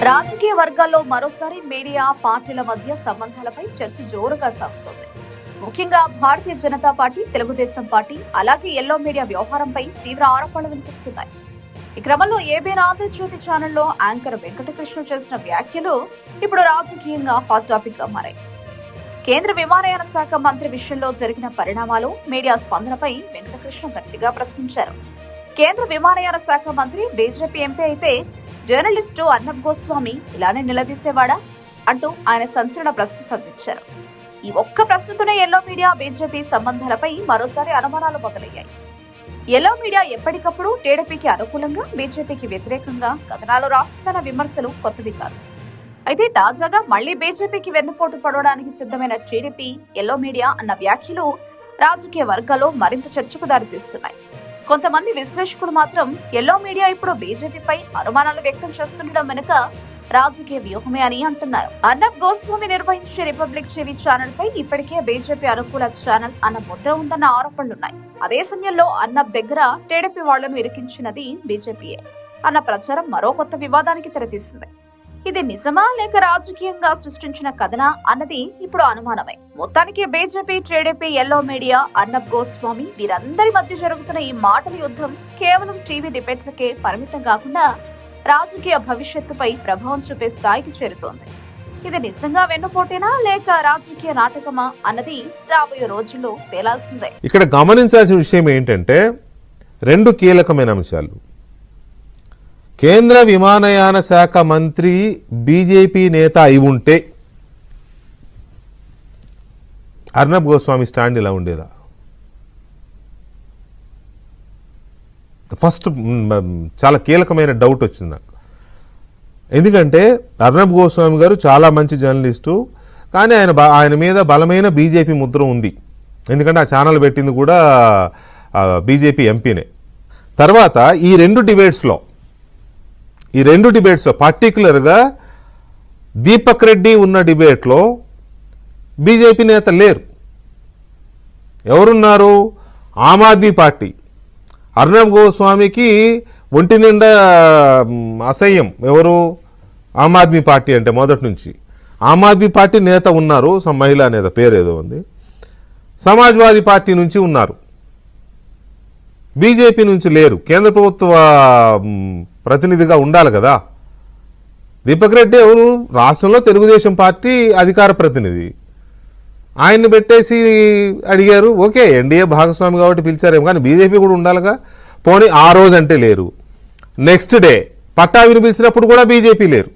రాజకీయ వర్గాల్లో మరోసారి మీడియా పార్టీల మధ్య సంబంధాలపై చర్చ జోరుగా సాగుతోంది. ముఖ్యంగా భారతీయ జనతా పార్టీ, తెలుగుదేశం పార్టీ, అలాగే ఎల్లో మీడియా వ్యవహారంపై తీవ్ర ఆరోపణలు వినిపిస్తున్నాయి. ఈ క్రమంలో ఏబీఎన్ ఆంధ్రజ్యోతి ఛానల్లో యాంకర్ వెంకటకృష్ణ చేసిన వ్యాఖ్యలు ఇప్పుడు రాజకీయంగా హాట్ టాపిక్ గా మారాయి. కేంద్ర విమానయాన శాఖ మంత్రి విషయంలో జరిగిన పరిణామాలు, మీడియా స్పందనపై వెంకటకృష్ణ గట్టిగా ప్రశ్నించారు. కేంద్ర విమానయాన శాఖ మంత్రి బీజేపీ ఎంపీ అయితే జర్నలిస్టు అర్నబ్ గోస్వామి ఇలానే నిలదీసేవాడా అంటూ ఆయన సంచలన ప్రశ్న సంధించారు. ఈ ఒక్క ప్రశ్నతోనే ఎల్లో మీడియా బీజేపీ సంబంధాలపై మరోసారి అనుమానాలు మొదలయ్యాయి. ఎల్లో మీడియా ఎప్పటికప్పుడు టీడీపీకి అనుకూలంగా, బీజేపీకి వ్యతిరేకంగా కథనాలు రాస్తుందన్న విమర్శలు కొత్తవి కాదు. అయితే తాజాగా మళ్లీ బీజేపీకి వెన్నుపోటు పడవడానికి సిద్ధమైన టీడీపీ, ఎల్లో మీడియా అన్న వ్యాఖ్యలు రాజకీయ వర్గాల్లో మరింత చర్చకు దారితీస్తున్నాయి. కొంతమంది విశ్లేషకులు మాత్రం ఎల్లో మీడియా ఇప్పుడు బీజేపీపై అనుమానాలు వ్యక్తం చేస్తుండడం వెనుక రాజకీయ వ్యూహమే అని అంటున్నారు. అర్నబ్ గోస్వామి నిర్వహించే రిపబ్లిక్ టీవీ ఛానల్ పై ఇప్పటికే బీజేపీ అనుకూల ఛానల్ అన్న ముద్ర ఉందన్న ఆరోపణలున్నాయి. అదే సమయంలో అర్నబ్ దగ్గర టీడీపీ వాళ్లను ఇరికించినది బీజేపీయే అన్న ప్రచారం మరో కొత్త వివాదానికి తెరతీసింది. ఇది నిజమా లేక రాజకీయంగా సృష్టించిన కథనా అన్నది ఇప్పుడు అనుమానమే. మొత్తానికి BJP, TDP, yellow media, Arnab Goswami వీరందరి మధ్య జరుగుతున్న ఈ మాటల యుద్ధం కేవలం టీవీ డిబేట్లకే పరిమితం కాకుండా రాజకీయ భవిష్యత్తుపై ప్రభావం చూపే స్థాయికి చేరుతోంది. ఇది నిజంగా వెన్నుపోటేనా లేక రాజకీయ నాటకమా అన్నది రాబోయే రోజుల్లో తేలాల్సిందే. ఇక్కడ గమనించాల్సిన విషయం ఏంటంటే రెండు కీలకమైన అంశాలు. కేంద్ర విమానయాన శాఖ మంత్రి బీజేపీ నేత అయి ఉంటే అర్నబ్ గోస్వామి స్టాండ్ ఇలా ఉండేదా? ఫస్ట్ చాలా కీలకమైన డౌట్ వచ్చింది నాకు. ఎందుకంటే అర్నబ్ గోస్వామి గారు చాలా మంచి జర్నలిస్టు, కానీ ఆయన మీద బలమైన బీజేపీ ముద్ర ఉంది. ఎందుకంటే ఆ ఛానల్ పెట్టింది కూడా బీజేపీ ఎంపీనే. తర్వాత ఈ రెండు డిబేట్స్లో పర్టికులర్గా దీపక్ రెడ్డి ఉన్న డిబేట్లో బీజేపీ నేత లేరు. ఎవరున్నారు? ఆమ్ ఆద్మీ పార్టీ. అర్నబ్ గోస్వామికి ఒంటి నిండా అసహ్యం. ఎవరు? ఆమ్ ఆద్మీ పార్టీ అంటే మొదటి నుంచి ఆమ్ ఆద్మీ పార్టీ నేత ఉన్నారు, మహిళా నేత పేరేదో ఉంది. సమాజ్వాదీ పార్టీ నుంచి ఉన్నారు, బీజేపీ నుంచి లేరు. కేంద్ర ప్రభుత్వ ప్రతినిధిగా ఉండాలి కదా. దీపక్ రెడ్డి ఎవరు? రాష్ట్రంలో తెలుగుదేశం పార్టీ అధికార ప్రతినిధి. ఆయన్ని పెట్టేసి అడిగారు. ఓకే, ఎన్డీఏ భాగస్వామి కాబట్టి పిలిచారేమో, కానీ బీజేపీ కూడా ఉండాలిగా. పోనీ ఆ రోజు అంటే లేరు. నెక్స్ట్ డే పట్టాభిని పిలిచినప్పుడు కూడా బీజేపీ లేరు.